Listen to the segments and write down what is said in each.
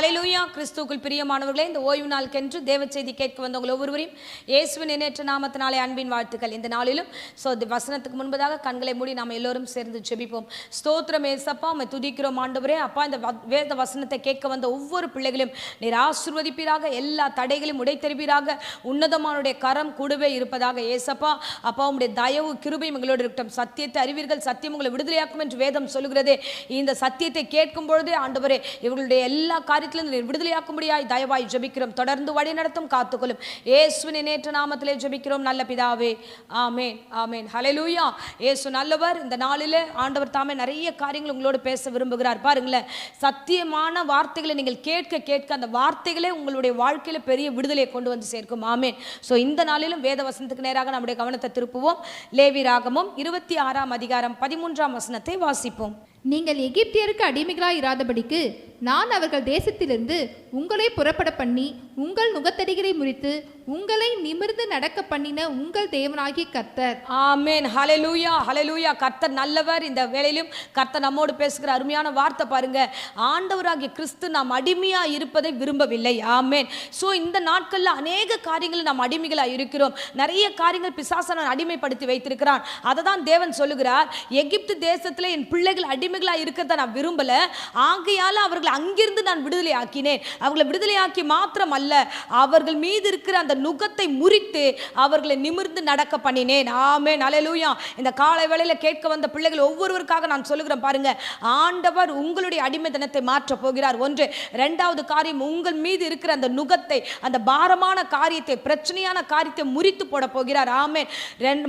ஹல்லேலூயா. கிறிஸ்துவுக்குள் பிரியமானவர்களே, இந்த ஓய்வு நாளுக்கென்று தேவ செய்தி கேட்க வந்தவங்கள் ஒவ்வொருவரையும் இயேசுவின் எண்ணற்ற நாமத்தினாலே அன்பின் வாழ்த்துக்கள். இந்த நாளிலும் வசனத்துக்கு முன்பதாக கண்களை மூடி நாம் எல்லோரும் சேர்ந்து ஜெபிப்போம். ஸ்தோத்திரம் ஏசப்பா, உம்மை துதிக்கிறோம் ஆண்டவரே. அப்பா, இந்த வேத வசனத்தை கேட்க வந்த ஒவ்வொரு பிள்ளைகளையும் நீர் ஆசீர்வதிப்பீராக, எல்லா தடைகளையும் உடைத்தெறிவீராக, உன்னதமானுடைய கரம் கூடவே இருப்பதாக ஏசப்பா. அப்பா, உம்முடைய தயவு கிருபையும் எங்களோடு இருக்கட்டும். சத்தியத்தை அறிவீர்கள், சத்தியம் உங்களை விடுதலையாக்கும் என்று வேதம் சொல்லுகிறதே. இந்த சத்தியத்தை கேட்கும் பொழுதே ஆண்டவரே, இவர்களுடைய எல்லா காரியத்திலிருந்து விடுதலையாக்கும்படியாய் தயவாய் ஜெபிக்கிறோம். தொடர்ந்து வழி நடத்தும், காத்துக்கொள்ளும். இயேசுவின் நேற்று நாமத்திலே ஜெபிக்கிறோம் நல்ல பிதாவே, ஆமேன் ஆமேன். ஹல்லேலூயா. இயேசு நல்லவர். இந்த நாளிலே ஆண்டவர் தாமே நிறைய காரியங்கள் உங்களோடு பேச விரும்புகிறார். பாருங்களேன், சத்தியமான வார்த்தைகளை நீங்கள் கேட்க கேட்க அந்த வார்த்தைகளே உங்களுடைய வாழ்க்கையில பெரிய விடுதலையை கொண்டு வந்து சேர்க்கும். ஆமேன். ஸோ இந்த நாளிலும் வேத வசனத்துக்கு நேராக நம்முடைய கவனத்தை திருப்புவோம். லேவியராகமம் 26ஆம் அதிகாரம் 13ஆம் வசனத்தை வாசிப்போம். நீங்கள் எகிப்தியருக்கு அடிமைகளாய் இராதபடிக்கு நான் அவர்கள் தேசத்திலிருந்து உங்களை புறப்பட பண்ணி உங்கள் நுகத்தடிகளை முறித்து உங்களை நிமிர்ந்து நடக்க பண்ணின உங்கள் தேவனாகிய கர்த்தர். ஆமென். ஹல்லேலூயா ஹல்லேலூயா. கர்த்தர் நல்லவர். இந்த வேளையிலும் கர்த்தர் நம்மோடு பேசுகிற அருமையான வார்த்தை பாருங்க. ஆண்டவராகிய கிறிஸ்து நாம் அடிமையா இருப்பதை விரும்பவில்லை. ஆமென். ஸோ இந்த நாட்களில் அநேக காரியங்கள் நாம் அடிமைகளாக இருக்கிறோம். நிறைய காரியங்கள் பிசாசனை அடிமைப்படுத்தி வைத்திருக்கிறான். அதை தான் தேவன் சொல்லுகிறார், எகிப்து தேசத்தில் என் பிள்ளைகள் அடிமைகளா இருக்கிறத நான் விரும்பல, ஆகையால அவர்கள் அங்கிருந்து நான் விடுதலை ஆக்கினேன். அவர்களை விடுதலை ஆக்கி மாத்திரம் அல்ல, அவர்கள் மீது இருக்கிற அந்த நுகத்தை முறித்து அவர்களை நிமிர்ந்து நடக்க பண்ணினேன். ஆமென். ஹல்லேலூயா. இந்த காலை வேளையில கேட்க வந்த பிள்ளைகள் ஒவ்வொருவருக்காக நான் சொல்லுகிறேன் பாருங்க. ஆண்டவர் உங்களுடைய அடிமைத்தனத்தை மாற்ற போகிறார். ஒன்று. இரண்டாவது காரியம், உங்கள் மீது இருக்கிற அந்த நுகத்தை, அந்த பாரமான காரியத்தை, பிரச்சனையான காரியத்தை முறித்து போட போகிறார். ஆமென்.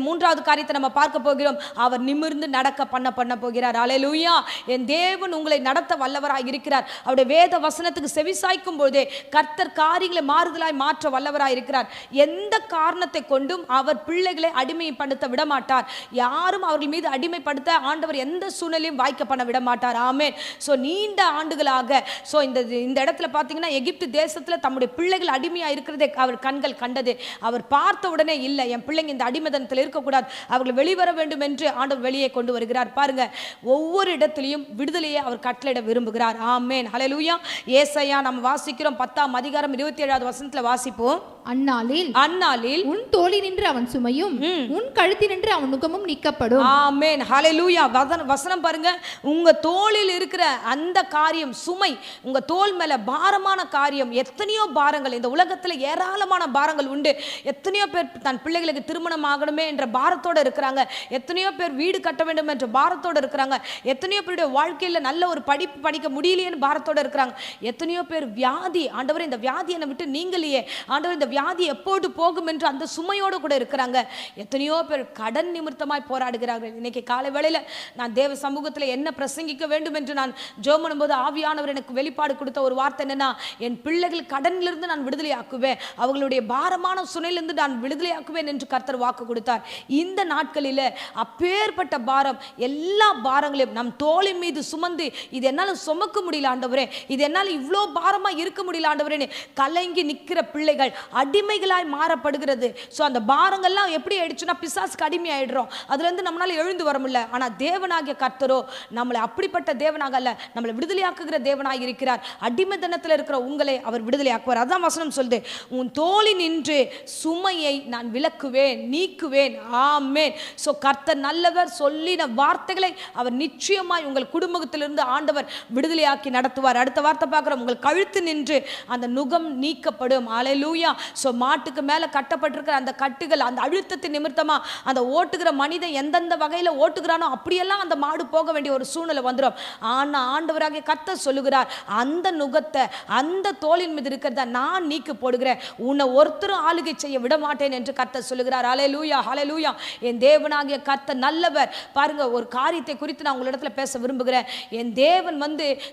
மூன்றாவது காரியத்தை நம்ம பார்க்க போகிறோம், அவர் நிமிர்ந்து நடக்க பண்ண போகிறார். ஹல்லேலூயா. என் தேவன் உங்களை நடத்த வல்லவராய் இருக்கிறார். அவருடைய வேத வசனத்துக்கு செவிசாய்க்கும் போதே கர்த்தர் காரியங்களை மாறுதலாய் மாற்ற வல்லவராய் இருக்கிறார். எந்த காரணத்தை கொண்டும் அவர் பிள்ளைகளை அடிமைப்படுத்த விடமாட்டார். யாரும் அவர்கள் மீது அடிமைப்படுத்த ஆண்டவர் எந்த சூழ்நிலையும் வாய்க்க பண்ண விடமாட்டார். ஆமென். ஸோ நீண்ட ஆண்டுகளாக இந்த இடத்துல பார்த்தீங்கன்னா, எகிப்து தேசத்தில் தம்முடைய பிள்ளைகள் அடிமையா இருக்கிறதை அவர் கண்கள் கண்டது. அவர் பார்த்த உடனே இல்லை, என் பிள்ளைங்க இந்த அடிமைத்தனத்தில் இருக்கக்கூடாது, அவர்கள் வெளிவர வேண்டும் என்று ஆண்டவர் வெளியே கொண்டு வருகிறார். பாருங்க, ஒவ்வொரு இடத்திலையும் விடுதலையை அவர் கட்டளையிட விரும்புகிறார். ஆமென். ஹல்லேலூயா. ஏசாயா நம்ம வாசிக்கிறோம் 10ஆம் அதிகாரம் 27வது வசனத்துல வாசிப்போம். அந்நாளில் உன் தோளி நின்று அவன் சுமையும் உன் கழுத்தி நின்று அவன் நுகமும் நீக்கப்படும். ஆமென். ஹல்லேலூயா. வசனம் பாருங்க, உங்க தோளில் இருக்கிற அந்த காரியம், சுமை, உங்க தோள் மேல பாரமான காரியம், எத்தனையோ பாரங்கள் இந்த உலகத்துல ஏராளமான பாரங்கள் உண்டு. எத்தனையோ பேர் தன் பிள்ளைகளுக்கு திருமணம் ஆகணுமே என்ற பாரத்தோட இருக்கிறாங்க. எத்தனையோ பேர் வீடு கட்ட வேண்டும் என்ற பாரத்தோட இருக்கிறாங்க. எத்தனையோ பேருடைய வாழ்க்கையில நல்ல ஒரு படிப்பு படிக்க முடியலையேன்னு பாரத்தோட இருக்கிறாங்க. எத்தனையோ பேர் வியாதி, ஆண்டவர் இந்த வியாதி என்னை விட்டு நீங்களையே, ஆண்டவர் இந்த வியாதி எப்போது போகும் என்று அந்த சுமையோடு கூட இருக்கிறாங்க. எத்தனையோ பேர் கடன் நிமித்தமாய் போராடுகிறார்கள். இன்னைக்கு காலை வேளையில நான் தேவ சமூகத்தில் என்ன பிரசங்கிக்க வேண்டும் என்று நான் ஜெபம் பண்ணும்போது ஆவியானவர் எனக்கு வெளிப்பாடு கொடுத்த ஒரு வார்த்தை என்னன்னா, என் பிள்ளைகள் கடனிலிருந்து நான் விடுதலை ஆக்குவேன், அவர்களுடைய பாரமான சுமையிலிருந்து நான் விடுதலை ஆக்குவேன் என்று கர்த்தர் வாக்கு கொடுத்தார். இந்த நாட்களில் அப்பேற்பட்ட பாரம், எல்லா பாரங்களையும் நம் தோளின் மீது சுமந்து, இது என்னால் சுமக்க முடியல ஆண்டவரே, இது என்னால் இவ்வளோ பாரமாக இருக்க முடியல ஆண்டவரே கலங்கி நிற்கிற பிள்ளைகள் அடிமைகளாய் மாறப்படுகிறது. ஸோ அந்த பாரங்கள்லாம் எப்படி ஆயிடுச்சுன்னா, பிசாசுக்கு அடிமை ஆயிடுறோம். அதுலேருந்து நம்மளால எழுந்து வர முடியல. ஆனால் தேவனாகிய கர்த்தரோ நம்மளை அப்படிப்பட்ட தேவனாக அல்ல, நம்மளை விடுதலையாக்குகிற தேவனாக இருக்கிறார். அடிமைத்தனத்தில் இருக்கிற உங்களை அவர் விடுதலையாக்குவார். அதான் வசனம் சொல்லுது, உன் தோளி நின்று சுமையை நான் விலக்குவேன், நீக்குவேன். ஆமென். ஸோ கர்த்தர் நல்லவர். சொல்லின வார்த்தைகளை அவர் நிச்சயமாய் உங்கள் குடும்பத்திலிருந்து ஆண்டவர் விடுதலையாக்கி நடத்துவார். அடுத்த வார்த்தை பார்க்குறோம், உங்கள் கழுத்து நின்று அந்த நுகம் நீக்கப்படும். ஹல்லேலூயா. ஸோ மாட்டுக்கு மேலே கட்டப்பட்டிருக்கிற அந்த கட்டுகள், அந்த அழுத்தத்தின் நிமித்தமா அந்த ஓட்டுகிற மனிதன் எந்தெந்த வகையில் ஓட்டுகிறானோ அப்படியெல்லாம் அந்த மாடு போக வேண்டிய ஒரு சூழ்நிலை வந்துடும். ஆனால் ஆண்டவராகிய கர்த்தர் சொல்லுகிறார், அந்த நுகத்தை, அந்த தோளின் மீது இருக்கிறத நான் நீக்கி போடுகிறேன், உன்னை ஒருத்தரும் ஆளுகை செய்ய விட மாட்டேன் என்று கர்த்தர் சொல்லுகிறார். ஹல்லேலூயா ஹல்லேலூயா. என் தேவனாகிய கர்த்தர் நல்லவர். பாருங்க, ஒரு காரியத்தை குறித்து நான் உங்களிடத்தில் பேச விரும்புகிறேன். என் தேவன்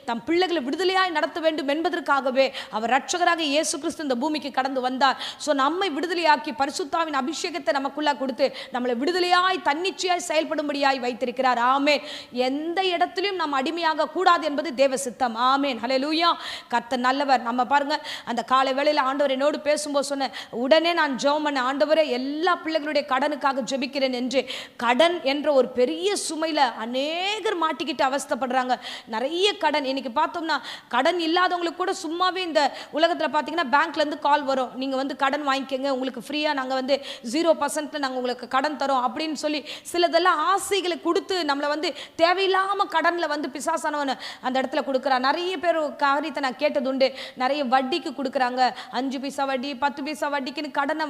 தம் பிள்ளைகளை விடுதலையாய் நடத்த வேண்டும் என்பதற்காகவே அவர் ரட்சகராக இயேசு கிறிஸ்து இந்த பூமிக்கு கடந்து வந்தார். ஸோ நம்மை விடுதலையாக்கி பரிசுத்தாவின் அபிஷேகத்தை நமக்குள்ளா கொடுத்து நம்மளை விடுதலையாய் தன்னிச்சையாய் செயல்படும்படியாய் வைத்திருக்கிறார். ஆமென். எந்த இடத்திலும் நாம் அடிமையாக கூடாது என்பது தேவ சித்தம். ஆமென். ஹல்லேலூயா. கர்த்தர் நல்லவர். நம்ம பாருங்க, அந்த காலை வேளையில் ஆண்டவர் என்னோடு பேசும்போது சொன்ன உடனே நான் ஜெபம் பண்ண, ஆண்டவரே எல்லா பிள்ளைகளுடைய கடனுக்காக ஜெபிக்கிறேன் என்று. கடன் என்ற ஒரு பெரிய சுமையில் அநேகர் மாட்டிக்கிட்டு அவஸ்தைப்படுறாங்க. நிறைய கடன். இன்னைக்கு பார்த்தோம்னா கடன் இல்லாதவங்களுக்கு கூட சும்மாவே இந்த உலகத்தில் பார்த்தீங்கன்னா பேங்க்லேருந்து கால் வரும், நீங்கள் வந்து கடன் வாங்கிக்கோங்க, உங்களுக்கு ஃப்ரீயாக நாங்கள் வந்து 0% நாங்கள் உங்களுக்கு கடன் தரோம் அப்படின்னு சொல்லி சிலதெல்லாம் ஆசைகளை கொடுத்து நம்மளை வந்து தேவையில்லாமல் கடனில் வந்து பிசாசானவன் அந்த இடத்துல கொடுக்குறான். நிறைய பேர் காரியத்தை நான் கேட்டது உண்டு. நிறைய வட்டிக்கு கொடுக்குறாங்க, 5 பைசா வட்டி 10 பைசா வட்டிக்குன்னு கடனை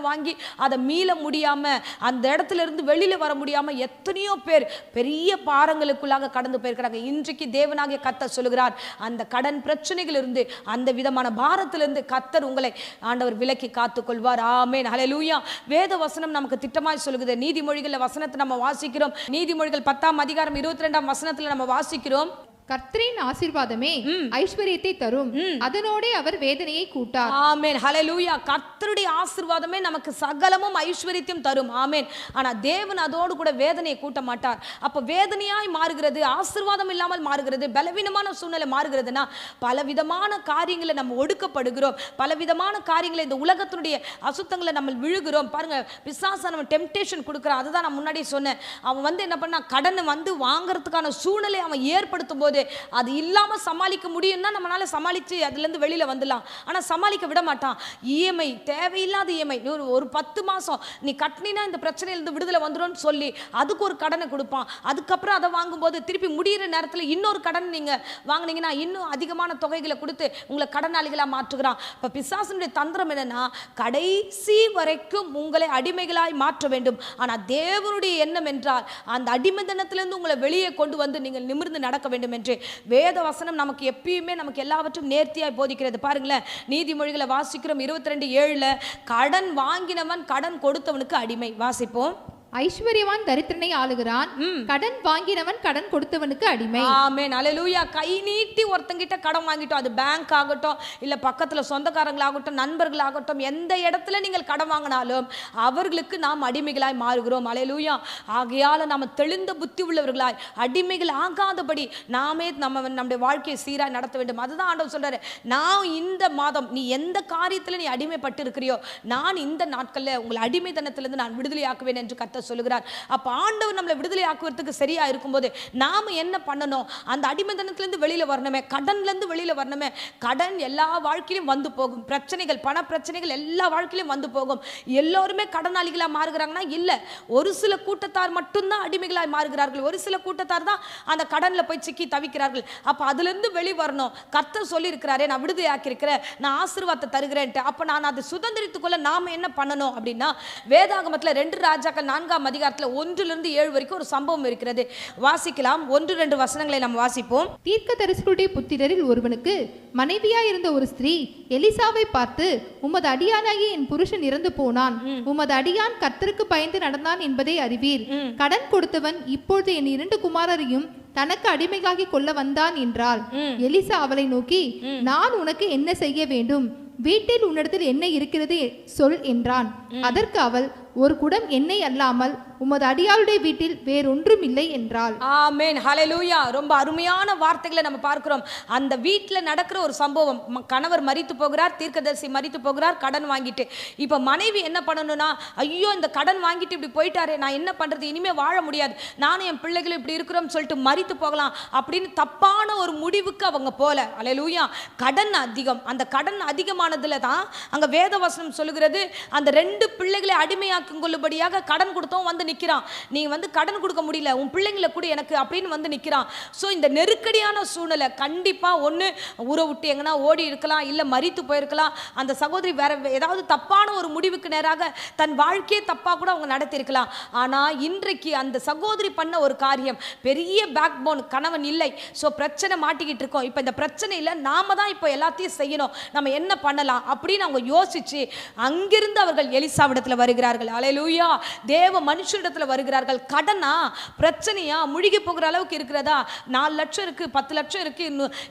வாங்கி அதை மீள முடியாமல் அந்த இடத்துல இருந்து வெளியில் வர முடியாமல் எத்தனையோ பேர் பெரிய பாரங்களுக்குள்ளாக கடந்து போயிருக்கிறாங்க. இன்றைக்கு தேவனாகிய கர்த்தர் சொல்லுகிறார், அந்த கடன் பிரச்சனைகளிலிருந்து அந்த விதமான பாரத்திலிருந்து கர்த்தர் உங்களை ஆண்டவர் விலக்கி காத்துக்கொள்வார். ஆமென், ஹல்லேலூயா. வேத வசனம் நமக்கு திட்டமாய் சொல்லுகிறது. நீதிமொழிகள் வசனத்தை நம்ம வாசிக்கிறோம். நீதிமொழிகள் 10ஆம் அதிகாரம் 22ஆம் வசனத்துல நம்ம வாசிக்கிறோம், கர்த்தரின் ஆசீர்வாதமே ஐஸ்வரியத்தை தரும், அதனோடே அவர் வேதனையை கூட்டார். ஆமென், ஹல்லேலூயா. கர்த்தருடைய ஆசீர்வாதமே நமக்கு சகலமும் ஐஸ்வரியத்தையும் தரும். ஆமென். ஆனா தேவன் அதோடு கூட வேதனையை கூட்ட மாட்டார். அப்ப வேதனையாய் மாறுகிறது, ஆசீர்வாதம் இல்லாமல் மாறுகிறது, பலவீனமான சூழ்நிலை மாறுகிறதுனா பலவிதமான காரியங்களை நம்ம ஒடுக்கப்படுகிறோம், பலவிதமான காரியங்களை இந்த உலகத்தினுடைய அசுத்தங்களை நம்ம விழுகிறோம். பாருங்க, பிசாசானவன் டெம்டேஷன் கொடுக்குறான். அதுதான் நான் முன்னாடி சொன்னேன். அவன் வந்து என்ன பண்ணா, கடனை வந்து வாங்குறதுக்கான சூழ்நிலை அவன் ஏற்படுத்தும் போது அது இல்லாம சமாளிக்க முடியும்னா நம்மளால சமாளிச்சு அதுல இருந்து வெளியில வந்துடலாம். ஆனா சமாளிக்க விட மாட்டான். இஎம்ஐ, தேவையில்லாத இஎம்ஐ, ஒரு 10 மாசம் நீ கட்டினா இந்த பிரச்சனையிலிருந்து விடுதலை வந்துடும் சொல்லி அதுக்கு ஒரு கடனை கொடுப்பான். அதுக்கப்புறம் அதை வாங்கும்போது திருப்பி முடிகிற நேரத்தில் இன்னொரு கடன் நீங்க வாங்கினீங்கன்னா இன்னும் அதிகமான தொகைகளை கொடுத்து உங்களை கடனாளிகளா மாற்றுகிறான். இப்ப பிசாசனுடைய தந்திரம் என்னன்னா, கடைசி வரைக்கும் உங்களை அடிமைகளாய் மாற்ற வேண்டும். ஆனா தேவனுடைய எண்ணம் என்றால் அந்த அடிமைத்தனத்திலிருந்து உங்களை வெளியே கொண்டு வந்து நீங்கள் நிமிர்ந்து நடக்க வேண்டும் என்று வேத வசனம் நமக்கு எப்பயுமே நமக்கு எல்லாவற்றும் நேர்த்தியாய் போதிக்கிறது. பாருங்களேன், நீதிமொழிகளை வாசிக்கிறோம் 22:7, கடன் வாங்கினவன் கடன் கொடுத்தவனுக்கு அடிமை. வாசிப்போம். ஐஸ்வர்யவான் தரித்திரனை ஆளுகிறான், கடன் வாங்கினவன் கடன் கொடுத்தவனுக்கு அடிமை. ஆமென், ஹல்லேலூயா. கை நீட்டி ஒருத்தங்கிட்ட கடன் வாங்கிட்டோம், அது பேங்க் ஆகட்டும், இல்ல பக்கத்துல சொந்தக்காரங்களாகட்டும், நண்பர்களாகட்டும், எந்த இடத்துல நீங்கள் கடன் வாங்கினாலும் அவர்களுக்கு நாம் அடிமைகளாய் மாறுகிறோம். ஹல்லேலூயா. ஆகையால நாம தெளிந்த புத்தி உள்ளவர்களாய் அடிமைகள் ஆகாதபடி நாமே நம்முடைய வாழ்க்கையை சீராய் நடத்த வேண்டும். அதுதான் ஆண்டவர் சொல்றாரு, நான் இந்த மாதம் நீ எந்த காரியத்துல நீ அடிமைப்பட்டு இருக்கிறியோ நான் இந்த நாட்கள்ல உங்களை அடிமைத்தனத்திலிருந்து நான் விடுதலையாக்குவேன் என்று கர்த்தர் சொல்லுகிறார். அப்ப ஆண்டவர் நம்மளை விடுதலை ஆக்குவதற்கு சரியா இருக்கும்போது நாம என்ன பண்ணணும்? அந்த அடிமைத்தனத்திலிருந்து வெளியில வரணுமே, கடன்ல இருந்து வெளியில வரணுமே. கடன் எல்லா வாழ்க்கையிலும் வந்து போகும், பிரச்சனைகள், பண பிரச்சனைகள் எல்லா வாழ்க்கையிலும் வந்து போகும். எல்லோருமே கடனாளிகளா மாறுகிறாங்கன்னா இல்ல, ஒரு சில கூட்டத்தார் மட்டும்தான் அடிமைகளாய் மாறுகிறார்கள், ஒரு சில கூட்டத்தார் தான் அந்த கடன்ல போய் சிக்கி தவிக்கிறார்கள். அப்ப அதுல இருந்து வெளிவரணும். கர்த்தர் சொல்லி இருக்கிறாரே, நான் விடுதலை ஆக்கி இருக்கிறேன், நான் ஆசீர்வாதத்தை தருகிறேன். அப்ப நான் அதை சுதந்திரித்துக்கொள்ள நாம என்ன பண்ணணும் அப்படின்னா, வேதாகமத்துல 2 ராஜாக்கள் 4ஆம் அதிகாரத்தில் 1-7 வரைக்கும் ஒரு சம்பவம் இருக்கிறது. வாசிக்கலாம். 1-2 வசனங்களை நாம் வாசிப்போம். தீர்க்கதரிசிகளுடைய புத்திரரில் ஒருவனுக்கு மனைவியா இருந்த ஒரு ஸ்திரீ எலிசாவை பார்த்து, உமது அடியானாகிய என் புருஷன் இறந்து போனான், உமது அடியான் கர்த்தருக்கு பயந்து நடந்தான் என்பதை அறிவீர். கடன் கொடுத்தவன் இப்பொழுது என் 2 குமாரரையும் தனக்கு அடிமையாகி கொள்ள வந்தான் என்றாள். எலிசா அவளை நோக்கி, நான் உனக்கு என்ன செய்ய வேண்டும்? வீட்டில் உன்னிடத்தில் என்ன இருக்கிறது சொல் என்றான். அதற்கு அவள், ஒரு குடம் எண்ணெய் அல்லாமல் உமது அடியாளுடைய வீட்டில் வேறொன்றும் இல்லை என்றாள். ஆமென், ஹல்லேலூயா. ரொம்ப அருமையான வார்த்தைகளை நம்ம பார்க்கிறோம். அந்த வீட்டில் நடக்கிற ஒரு சம்பவம். கணவர் மரித்து போகிறார், தீர்க்கதரிசி மரித்து போகிறார், கடன் வாங்கிட்டு. இப்ப மனைவி என்ன பண்ணணும்னா, ஐயோ இந்த கடன் வாங்கிட்டு இப்படி போயிட்டாரே, நான் என்ன பண்றது, இனிமே வாழ முடியாது, நானும் என் பிள்ளைகளும் இப்படி இருக்கிறோம் சொல்லிட்டு மரித்து போகலாம் அப்படின்னு தப்பான ஒரு முடிவுக்கு அவங்க போல. ஹல்லேலூயா. கடன் அதிகம். அந்த கடன் அதிகமானதுல தான் அங்க வேதவசனம் சொல்லுகிறது, அந்த 2 பிள்ளைகளை அடிமையாக்கும் கொள்ளும்படியாக கடன் கொடுத்தோம் வந்து நிற்கிறான். நீ வந்து கடன் கொடுக்க முடியல, உன் பிள்ளைங்களை கூட எனக்கு அப்படின்னு வந்து நிற்கிறான். ஸோ இந்த நெருக்கடியான சூழ்நிலை கண்டிப்பாக ஒன்று ஊரை விட்டு எங்கன்னா ஓடி இருக்கலாம், இல்லை மரித்து போயிருக்கலாம். அந்த சகோதரி வேற ஏதாவது தப்பான ஒரு முடிவுக்கு நேராக தன் வாழ்க்கையே தப்பாக கூட அவங்க நடத்தியிருக்கலாம். ஆனால் இன்றைக்கு அந்த சகோதரி பண்ண ஒரு காரியம், பெரிய பேக் போன், கணவன் இல்லை, ஸோ பிரச்சனை மாட்டிக்கிட்டு இருக்கோம். இப்போ இந்த பிரச்சனையில் நாம தான் இப்போ எல்லாத்தையும் செய்யணும், நம்ம என்ன பண்ணலாம் அப்படின்னு அவங்க யோசிச்சு அங்கிருந்து அவர்கள் எலிசாவிடத்தில் வருகிறார்கள். அல்லேலூயா. தேவ மனுஷரிடத்தில் வருகிறார்கள். கடனா, பிரச்சனையா, முழுகி போகிற அளவுக்கு இருக்கிறதா, 4 லட்சம் இருக்கு, 10 லட்சம் இருக்கு,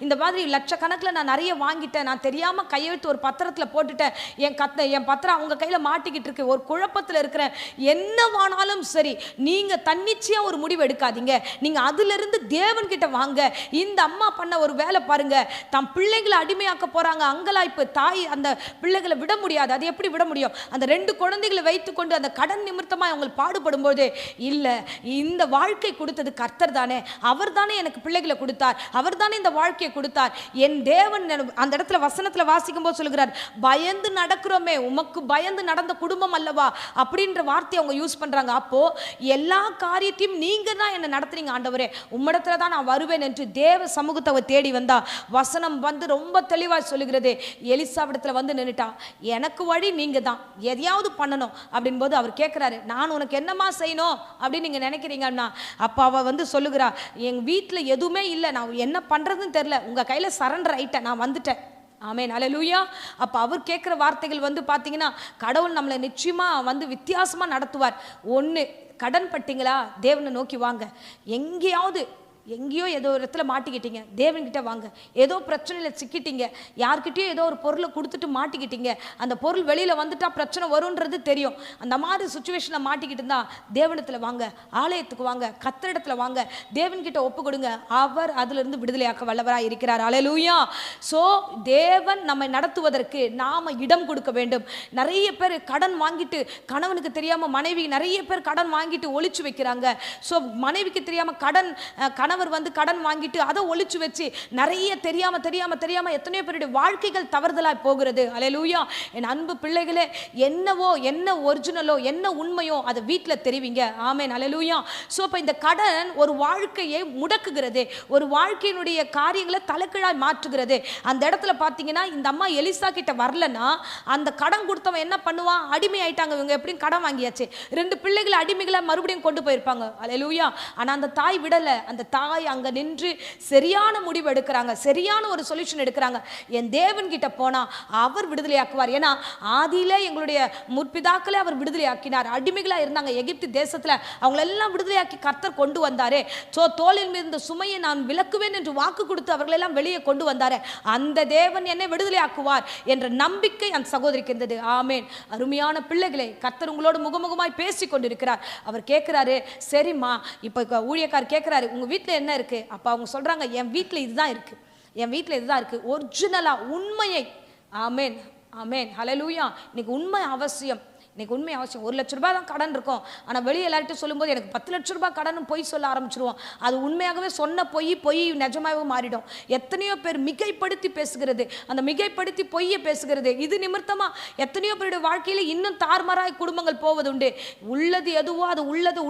இந்த மாதிரி லட்சக்கணக்கில் நான் நிறைய வாங்கிட்டேன், நான் தெரியாம கையெழுத்து ஒரு பத்திரத்தில் போட்டுட்டேன், என் பத்திரம் அவங்க கையில் மாட்டிக்கிட்டு இருக்கு, ஒரு குழப்பத்தில் இருக்கிறேன், என்னவானாலும் சரி நீங்க தன்னிச்சையா ஒரு முடிவு எடுக்காதீங்க, நீங்க அதுல இருந்து தேவன் கிட்ட வாங்க. இந்த அம்மா பண்ண ஒரு வேலை பாருங்க, தம் பிள்ளைகளை அடிமையாக்க போறாங்க, அங்கலாய்ப்பு, தாய் அந்த பிள்ளைகளை விட முடியாது. அது எப்படி விட முடியும்? அந்த 2 குழந்தைகளை வைத்துக்கொண்டு கொண்டு அந்த கடன் நிமித்தமாக அவங்க பாடுபடும்போது, இல்லை இந்த வாழ்க்கை கொடுத்தது கர்த்தர் தானே, அவர் தானே எனக்கு பிள்ளைகளை கொடுத்தார், அவர் தானே இந்த வாழ்க்கையை கொடுத்தார், என் தேவன். அந்த இடத்துல வசனத்தில் வாசிக்கும் போது சொல்லுகிறார், பயந்து நடக்கிறோமே, உமக்கு பயந்து நடந்த குடும்பம் அல்லவா அப்படின்ற வார்த்தையை அவங்க யூஸ் பண்றாங்க. அப்போ எல்லா காரியத்தையும் நீங்க தான் என்ன நடத்துறீங்க ஆண்டவரே, உம்மிடத்துல தான் நான் வருவேன் என்று தேவ சமூகத்தை அவ தேடி வந்தா. வசனம் வந்து ரொம்ப தெளிவாக சொல்லுகிறது, எலிசாவிடத்துல வந்து நின்னுட்டா, எனக்கு வழி நீங்க தான், எதையாவது பண்ணணும் அப்படின் போது அவர் கேட்கிறாரு, நான் உனக்கு என்னமா செய்யணும் அப்படின்னு நீங்க நினைக்கிறீங்கன்னா, அப்ப அவ வந்து சொல்லுகிறா, எங்க வீட்டுல எதுவுமே இல்லை, நான் என்ன பண்றதுன்னு தெரியல, உங்க கையில சரண்டர் ஆயிட்டேன், நான் வந்துட்டேன். ஆமென், அல்லேலூயா. அப்ப அவர் கேட்குற வார்த்தைகள் வந்து பார்த்தீங்கன்னா, கடவுள் நம்மளை நிச்சயமா வந்து வித்தியாசமா நடத்துவார். ஒன்று, கடன் பட்டீங்களா, தேவனை நோக்கி வாங்க. எங்கேயோ ஏதோ ஒரு இடத்துல மாட்டிக்கிட்டீங்க, தேவன்கிட்ட வாங்க. ஏதோ பிரச்சனையில் சிக்கிட்டீங்க, யார்கிட்டயோ ஏதோ ஒரு பொருளை கொடுத்துட்டு மாட்டிக்கிட்டீங்க, அந்த பொருள் வெளியில் வந்துட்டா பிரச்சனை வரும்ன்றது தெரியும். அந்த மாதிரி சுச்சுவேஷனில் மாட்டிக்கிட்டு இருந்தா தேவனத்தில் வாங்க, ஆலயத்துக்கு வாங்க, கர்த்தரிடத்துல வாங்க, தேவன்கிட்ட ஒப்பு கொடுங்க. அவர் அதிலிருந்து விடுதலையாக்க வல்லவராக இருக்கிறார். அல்லேலூயா. ஸோ தேவன் நம்மை நடத்துவதற்கு நாம் இடம் கொடுக்க வேண்டும். நிறைய பேர் கடன் வாங்கிட்டு, கணவனுக்கு தெரியாமல் மனைவி நிறைய பேர் கடன் வாங்கிட்டு ஒளிச்சு வைக்கிறாங்க. ஸோ மனைவிக்கு தெரியாமல் கணவர் வந்து கடன் வாங்கிட்டு அதை ஒளிச்சு வச்சு நிறைய தெரியாம எத்தனையோ பேருடைய வாழ்க்கைகள் தவறுதலாய் போகிறது. அல்லேலூயா. என் அன்பு பிள்ளைகளே, என்ன ஒரிஜினலோ என்ன உண்மையோ அதை வீட்டில் தெரிவிங்க. ஆமென், அல்லேலூயா. ஸோ இப்போ இந்த கடன் ஒரு வாழ்க்கையை முடக்குகிறது, ஒரு வாழ்க்கையினுடைய காரியங்களை தலைக்கீழாய் மாற்றுகிறது. அந்த இடத்துல பார்த்தீங்கன்னா, இந்த அம்மா எலிசா கிட்ட வரலன்னா அந்த கடன் கொடுத்தவன் என்ன பண்ணுவான், அடிமை ஆயிட்டாங்க. இவங்க எப்படியும் கடன் வாங்கியாச்சு, 2 பிள்ளைகளை அடிமைகளை மறுபடியும் கொண்டு போயிருப்பாங்க. அல்லேலூயா. ஆனால் அந்த தாய் விடலை. அந்த தாய் அங்க நின்று சரியான முடிவு எடுக்கிறாங்க, சரியான ஒரு சொல்யூஷன் எடுக்கிறாங்க. என் தேவன் கிட்ட போனா அவர் விடுதலையாக்குவார். ஏன்னா ஆதியிலே எங்களுடைய முற்பிதாக்களே அவர் விடுதலையாக்கினார். அடிமைகளா இருந்தாங்க எகிப்து தேசத்துல, அவங்களெல்லாம் விடுதலையாக்கி கர்த்தர் கொண்டு வந்தாரே. ஸோ தோளின் மீது இந்த சுமையை நான் விலக்குவேன் என்று வாக்கு கொடுத்து அவர்களெல்லாம் வெளியே கொண்டு வந்தாரே. அந்த தேவன் என்னை விடுதலையாக்குவார் என்ற நம்பிக்கை அந்த சகோதரிக்கு இருந்தது. ஆமேன். அருமையான பிள்ளைகளே, கர்த்தர் உங்களோடு முகமுகமாய் பேசி கொண்டிருக்கிறார். அவர் கேட்கிறாரு, சரிம்மா, இப்போ ஊழியக்கார் கேட்கிறாரு, உங்க வீட்டில் என்ன இருக்கு? அப்ப அவங்க சொல்றாங்க, என் வீட்டில் இதுதான் இருக்கு, என் வீட்டில் இதுதான் இருக்கு, ஒரிஜினலா உண்மையை. ஆமேன், ஆமேன், ஹல்லேலூயா. இன்னைக்கு உண்மை அவசியம். இன்னைக்கு உண்மை அவசியம். 1 லட்ச ரூபாய் தான் கடன் இருக்கும், ஆனால் வெளியே எல்லார்ட்டும் சொல்லும்போது எனக்கு 10 லட்ச ரூபாய் கடன் பொய் சொல்ல ஆரம்பிச்சிருவோம். அது உண்மையாகவே சொன்ன பொய் நிஜமாகவே மாறிடும். எத்தனையோ பேர் மிகைப்படுத்தி பேசுகிறது, அந்த மிகைப்படுத்தி பொய்யை பேசுகிறது. இது நிமித்தமா எத்தனையோ பேருடைய வாழ்க்கையில் இன்னும் தார்மாராய் குடும்பங்கள் போவது உண்டு. உள்ளது எதுவோ அது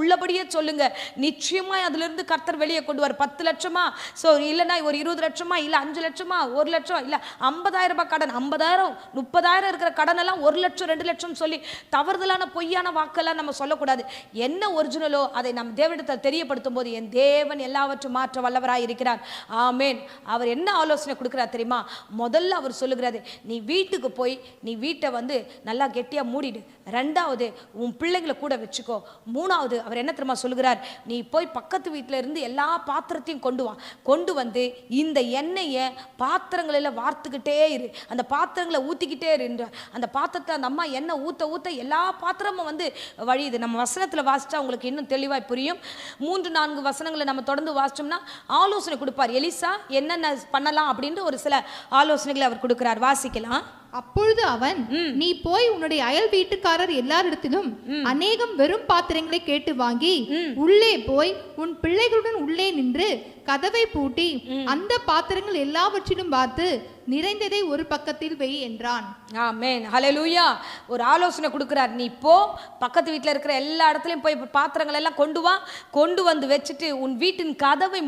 உள்ளபடியே சொல்லுங்க, நிச்சயமாய் அதிலிருந்து கர்த்தர் வெளியே கொண்டு வர. 10 லட்சமா, ஸோ இல்லைன்னா ஒரு 20 லட்சமா, இல்லை 5 லட்சமா, 1 லட்சம், இல்லை 50,000 ரூபாய் கடன், 50,000 30,000 இருக்கிற கடன் எல்லாம் 1 லட்சம் 2 லட்சம் சொல்லி தவறுதலான பொய்யான வாக்கெல்லாம் நம்ம சொல்லக்கூடாது. என்ன ஒரிஜினலோ அதை நம் தேவனிடத்தில் தெரியப்படுத்தும் போது என் தேவன் எல்லாவற்றும் மாற்ற வல்லவராய் இருக்கிறார். ஆமேன். அவர் என்ன ஆலோசனை கொடுக்கிறார் தெரியுமா? முதல்ல அவர் சொல்லுகிறாரு, நீ வீட்டுக்கு போய் நீ வீட்டை வந்து நல்லா கெட்டியா மூடிடு. 2வது உன் பிள்ளைங்களை கூட வச்சுக்கோ. 3வது அவர் என்ன தெரியுமா சொல்லுகிறார், நீ போய் பக்கத்து வீட்டில் இருந்து எல்லா பாத்திரத்தையும் கொண்டு வந்து இந்த எண்ணெயை பாத்திரங்களில் வார்த்துக்கிட்டே இரு, அந்த பாத்திரங்களை ஊற்றிக்கிட்டே இரு. அந்த பாத்திரத்தை அந்த அம்மா எண்ணெய் ஊற்ற எல்லா பாத்திரமும் வந்து வழியுது. நம்ம வசனத்தில் வாசிச்சா உங்களுக்கு இன்னும் தெளிவாய் புரியும். 3-4 வசனங்களை நம்ம தொடர்ந்து வாசிச்சோம்னா ஆலோசனை கொடுப்பார். எலிசா என்னென்ன பண்ணலாம் அப்படின்ட்டு ஒரு சில ஆலோசனைகளை அவர் கொடுக்கிறார். வாசிக்கலாம். அப்பொழுது அவன், நீ போய் உன்னுடைய அயல் வீட்டுக்காரர் எல்லாரிடத்திலும் அநேகம் வெறும் பாத்திரங்களை கேட்டு வாங்கி உள்ளே போய் உன் பிள்ளைகளுடன் உள்ளே நின்று கதவை பூட்டி அந்த பாத்திரங்கள் எல்லாவற்றிலும் பார்த்து நிறைந்ததை ஒரு பக்கத்தில் வை என்றான். ஆமென், ஹல்லேலூயா. ஒரு ஆலோசனை கொடுக்கிறார். நீ போ, பக்கத்து வீட்டில் இருக்கிற எல்லா இடத்துலையும் போய் பாத்திரங்கள் எல்லாம் கொண்டு வந்து வச்சுட்டு உன் வீட்டின் கதவை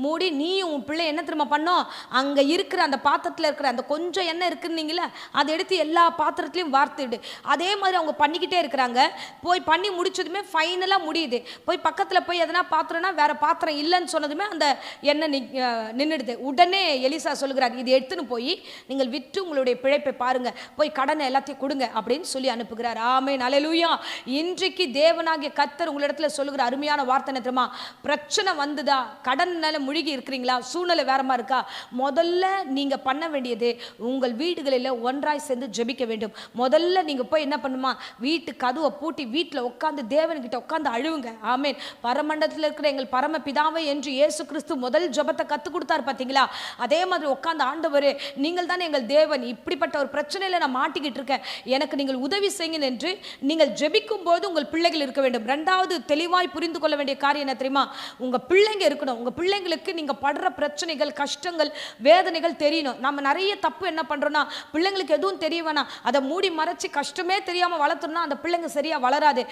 மூடி நீயும் உன் பிள்ளை என்ன திரும்ப பண்ணோம், அங்கே இருக்கிற அந்த பாத்திரத்தில் இருக்கிற அந்த கொஞ்சம் எண்ணெய் இருக்குன்னீங்களே அதை எடுத்து எல்லா பாத்திரத்துலையும் வார்த்துடு. அதே மாதிரி அவங்க பண்ணிக்கிட்டே இருக்கிறாங்க. போய் பண்ணி முடிச்சதுமே ஃபைனலாக முடியுது. போய் பக்கத்தில் போய் எதனா பாத்திரம்னா வேற பாத்திரம் இல்லைன்னு சொன்னதுமே அந்த எண்ணெய் நின்றுடுது. உடனே எலிசா சொல்லுகிறார், இது எடுத்துன்னு போய் நீங்கள் விற்று உங்களுடைய பிழைப்பை பாருங்க, போய் கடனை எல்லாத்தையும் கொடுங்க அப்படின்னு சொல்லி அனுப்புகிறார். ஆமென், அல்லேலூயா. இன்றைக்கு தேவனாகிய கர்த்தர் உங்களிடத்துல சொல்லுகிற அருமையான வார்த்தை என்ன தெரியுமா? பிரச்சனை வந்துதா, கடன்னால முழுகி இருக்கிறீங்களா, சூழ்நிலை வேறமா இருக்கா, முதல்ல நீங்க பண்ண வேண்டியது உங்கள் வீடுகளில் ஒன்றாய் சேர்ந்து ஜெபிக்க வேண்டும். முதல்ல நீங்க போய் என்ன பண்ணுமா, வீட்டு கதவை பூட்டி வீட்டில் உட்காந்து தேவன்கிட்ட உட்காந்து அழுவுங்க. ஆமென். பரமண்டலத்தில் இருக்கிற எங்கள் பரம பிதாவை என்று இயேசு கிறிஸ்து முதல் ஜெபத்தை கற்றுக் கொடுத்தார் பார்த்தீங்களா? அதே மாதிரி உட்காந்து, ஆண்டவரே நீங்கள் தானே எங்கள் தேவன், இப்படிப்பட்ட ஒரு பிரச்சனை பிரச்சனையில் நான் மாட்டிக்கிட்டு இருக்கேன், எனக்கு நீங்கள் உதவி செய்யுங்க என்று நீங்கள் ஜெபிக்கும் போது உங்கள் பிள்ளைகள் இருக்க வேண்டும். ரெண்டாவது தெளிவாய் புரிந்து கொள்ள வேண்டிய காரியம் என்ன தெரியுமா? உங்கள் பிள்ளைங்க இருக்கணும். உங்கள் பிள்ளைங்களுக்கு நீங்கள் படுற பிரச்சனைகள், கஷ்டங்கள், வேதனைகள் தெரியணும். நம்ம நிறைய தப்பு என்ன பண்ணுறோன்னா, பிள்ளைங்களுக்கு எதுவும் தெரிய வேணாம், அதை மூடி மறைச்சி கஷ்டமே தெரியாமல் வளர்த்தோம்னா அந்த பிள்ளைங்க சரியாக வளராது.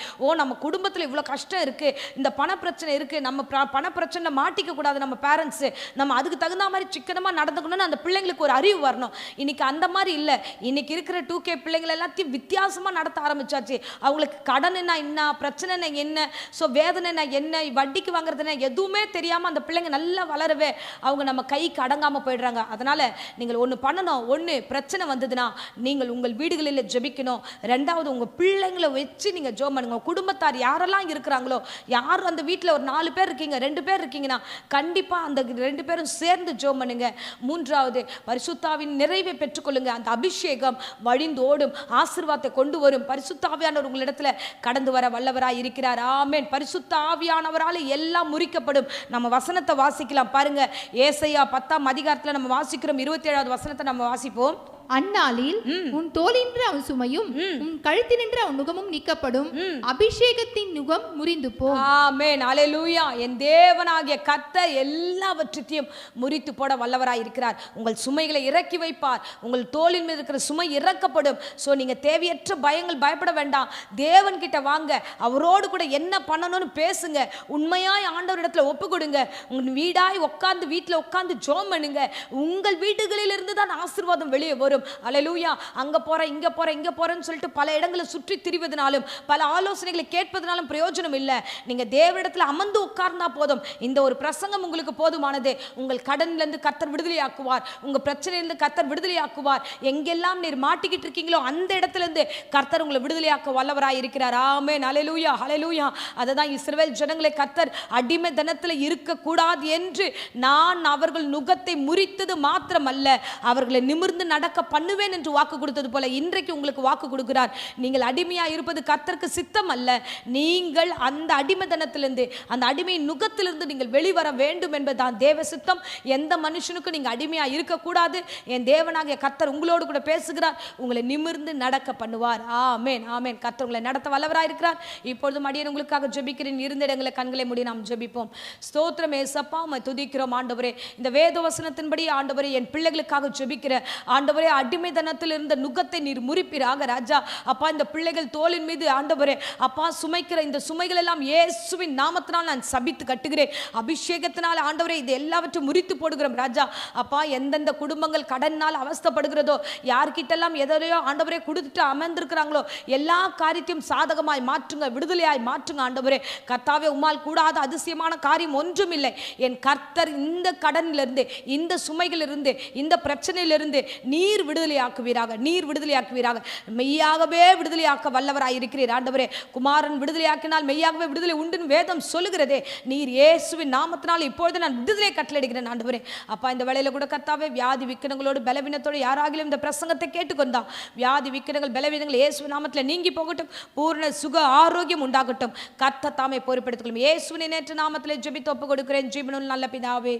நம்ம குடும்பத்தில் இவ்வளோ கஷ்டம் இருக்குது, இந்த பண பிரச்சனை இருக்குது, நம்ம பண பிரச்சனை மாட்டிக்க கூடாது, நம்ம பேரண்ட்ஸு நம்ம அதுக்கு தகுந்த மாதிரி சிக்கனமாக நடந்துக்கணும்னு அந்த பிள்ளைங்களுக்கு ஒரு அறிவு வரணும். இன்னைக்கு அந்த மாதிரி இல்லை. இன்னைக்கு இருக்கிற 2K பிள்ளைங்களை எல்லாத்தையும் வித்தியாசமாக நடத்த ஆரம்பிச்சாச்சு. அவங்களுக்கு கடன்னா என்ன, பிரச்சனைனா என்ன, ஸோ வேதனைனா என்ன, வட்டிக்கு வாங்குறதுனா எதுவுமே தெரியாமல் அந்த பிள்ளைங்க நல்லா வளரவே அவங்க நம்ம கைக்கு அடங்காமல் போயிடுறாங்க. அதனால் நீங்கள் ஒன்று பண்ணணும். ஒன்று, பிரச்சனை வந்ததுன்னா நீங்கள் உங்கள் வீடுகளில் ஜெபிக்கணும். ரெண்டாவது, உங்கள் பிள்ளைங்களை வச்சு நீங்கள் ஜெபம் பண்ணுங்க. குடும்பத்தார் யாரெல்லாம் இருக்கிறாங்களோ, யார் அந்த வீட்டில் ஒரு 4 பேர் இருக்கீங்க, 2 பேர் இருக்கீங்கன்னா கண்டிப்பாக அந்த 2 பேரும் சேர்ந்து ஜெபம் பண்ணுங்க. மூன்றாவது, பரிசுத்தாவின் நிறைவை பெற்றுக்கொள்ளுங்க. அந்த அபிஷேகம் வழிந்தோடும் ஆசீர்வாதத்தை கொண்டு வரும். பரிசுத்த ஆவியானவர் உங்களிடத்துல கடந்து வர வல்லவராய் இருக்கிறார். ஆமென். பரிசுத்த ஆவியானவரால் எல்லாம் முறிக்கப்படும். நம்ம வசனத்தை வாசிக்கலாம் பாருங்க. ஏசாயா 10ஆம் அதிகாரத்தில் நம்ம வாசிக்கிறோம். 27வது வசனத்தை நம்ம வாசிப்போம். அந்நாளில் உன் தோளின்று அவன் சுமையும் உன் கழுத்தினின்று அவன் நுகமும் நீக்கப்படும், அபிஷேகத்தின் நுகம் முறிந்து போ. ஆமென். அல்லேலூயா. என் தேவனாகிய கர்த்தர் எல்லாவற்றையும் முறித்து போட வல்லவராய் இருக்கிறார். உங்கள் சுமைகளை இறக்கி வைப்பார். உங்கள் தோளின் மீது இருக்கிற சுமை இறக்கப்படும். ஸோ நீங்க தேவையற்ற பயங்கள் பயப்பட வேண்டாம். தேவன் கிட்ட வாங்க, அவரோடு கூட என்ன பண்ணணும்னு பேசுங்க. உண்மையாய் ஆண்டவரிடத்துல ஒப்பு கொடுங்க. உங்கள் வீடாய் உட்கார்ந்து வீட்டில் உட்கார்ந்து ஜெபம் பண்ணுங்க. உங்கள் வீடுகளிலிருந்து தான் ஆசீர்வாதம் வெளியே வரும். அல்லேலூயா. அங்க போறேன், இங்க போறேன், இங்க போறேன்னு சொல்லிட்டு பல இடங்களை சுற்றி திரிவதனாலும் பல ஆலோசனைகளை கேட்பதனாலும் பிரயோஜனம் இல்லை. நீங்க தேவனிடத்துல அமர்ந்து உட்கார்ந்தா போதும். இந்த ஒரு பிரசங்கம் உங்களுக்கு போதுமானது. உங்கள் கடனிலிருந்து கர்த்தர் விடுதலையாக்குவார். உங்க பிரச்சனையிலிருந்து கர்த்தர் விடுதலையாக்குவார். எங்கெல்லாம் நீர் மாட்டிக்கிட்டு இருக்கீங்களோ அந்த இடத்துல இருந்து கர்த்தர் உங்களை விடுதலையாக்க வல்லவராய் இருக்கிறார். ஆமென். அல்லேலூயா. அல்லேலூயா. அதுதான் இஸ்ரவேல் ஜனங்களை கர்த்தர் அடிமை தனத்தில் இருக்கக்கூடாது என்று நான் அவர்கள் நுகத்தை முறித்தது மாத்திரமல்ல, அவர்களை நிமிர்ந்து நடக்க பண்ணுவேன் என்று வாக்கு கொடுத்தது போல இன்றைக்கு உங்களுக்கு வாக்கு கொடுக்கிறார். நீங்கள் அடிமையா இருப்பது கர்த்தருக்கு சித்தம் அல்ல. நீங்கள் அந்த அடிமைத்தனத்திலிருந்து, அந்த அடிமையின் நுகத்திலிருந்து நீங்கள் வெளிவர வேண்டும் என்பதுதான் தேவ சித்தம். எந்த மனுஷனுக்கும் நீங்க அடிமையா இருக்கக்கூடாது. என் தேவனாகிய கர்த்தர் உங்களோடு கூட பேசுகிறார். உங்களை நிமிர்ந்து நடக்க பண்ணுவார். ஆமென். ஆமென். கர்த்தர் உங்களை நடத்த வல்லவராய் இருக்கிறார். இப்பொழுதும் அடியேன் உங்களுக்காக ஜெபிக்கிறேன். இருந்த இடங்களை கண்களை மூடி நாம் ஜெபிப்போம். ஸ்தோத்திரம் ஏசப்பா, உம்மை துதிக்கிறோம் ஆண்டவரே. இந்த வேத வசனத்தின்படி ஆண்டவரே என் பிள்ளைகளுக்காக ஜெபிக்கிற ஆண்டவரே, அடிமைத்தனத்தில் இருந்த நுகத்தை நீர் முறிப்பீராக ராஜா. அப்பா, இந்த பிள்ளைகள் தோளின் மீது ஆண்டவரே அப்பா சுமைக்கிற இந்த சுமைகள் எல்லாம் இயேசுவின் நாமத்தினால் நான் சபித்து கட்டுகிறேன். அபிஷேகத்தினால் ஆண்டவரே இது எல்லாவற்றையும் முறித்து போடுகிறோம் ராஜா. அப்பா, எந்தெந்த குடும்பங்கள் கடனால் அவஸ்தைப்படுகிறதோ, யார்கிட்டெல்லாம் எதையோ ஆண்டவரே கொடுத்துட்டு அமர்ந்திருக்கிறாங்களோ எல்லா காரியத்தையும் சாதகமாய் மாற்றுங்க, விடுதலையாய் மாற்றுங்க ஆண்டவரே. கர்த்தாவே, உம்மால் கூடாத அதிசயமான காரியம் ஒன்றும் இல்லை. என் கர்த்தர் இந்த கடனிலிருந்து, இந்த சுமைகளிலிருந்து, இந்த பிரச்சனையிலிருந்து நீர் விடுதலையாக்குவீராக. நீர் விடுதலையாக்குவீராக. மெய்யாகவே விடுதலையாக்க வல்லவராய் இருக்கிறீர் ஆண்டவரே. குமாரன் விடுதலையாக்கினால் மெய்யாகவே விடுதலை உண்டுன்னு வேதம் சொல்லுகிறதே. நீர் இயேசுவின் நாமத்தினால் இப்பொழுது நான் விடுதலை கட்டளையிடுகிறேன் ஆண்டவரே. அப்பா, இந்த வேளையில கூட கர்த்தாவே வியாதி விக்கிரங்களோடு பலவீனத்தோடு யாராகிலும் இந்த பிரசங்கத்தை கேட்டுக்கொண்டா வியாதி விக்கிரங்கள் பலவீனங்கள் இயேசுவின் நாமத்தில் நீங்கி போகட்டும். பூர்ண சுக ஆரோக்கியம் உண்டாகட்டும். கர்த்தர் தாமே பொறுப்பெடுத்துக் கொள்ளும். இயேசுவின் நேற்று நாமத்தில் ஜெபித்து ஒப்பு கொடுக்கிறேன் ஜீவனுள்ள நல்ல பிதாவே.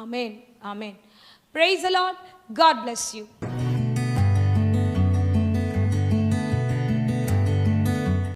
ஆமென். ஆமென். Praise the Lord. God bless you.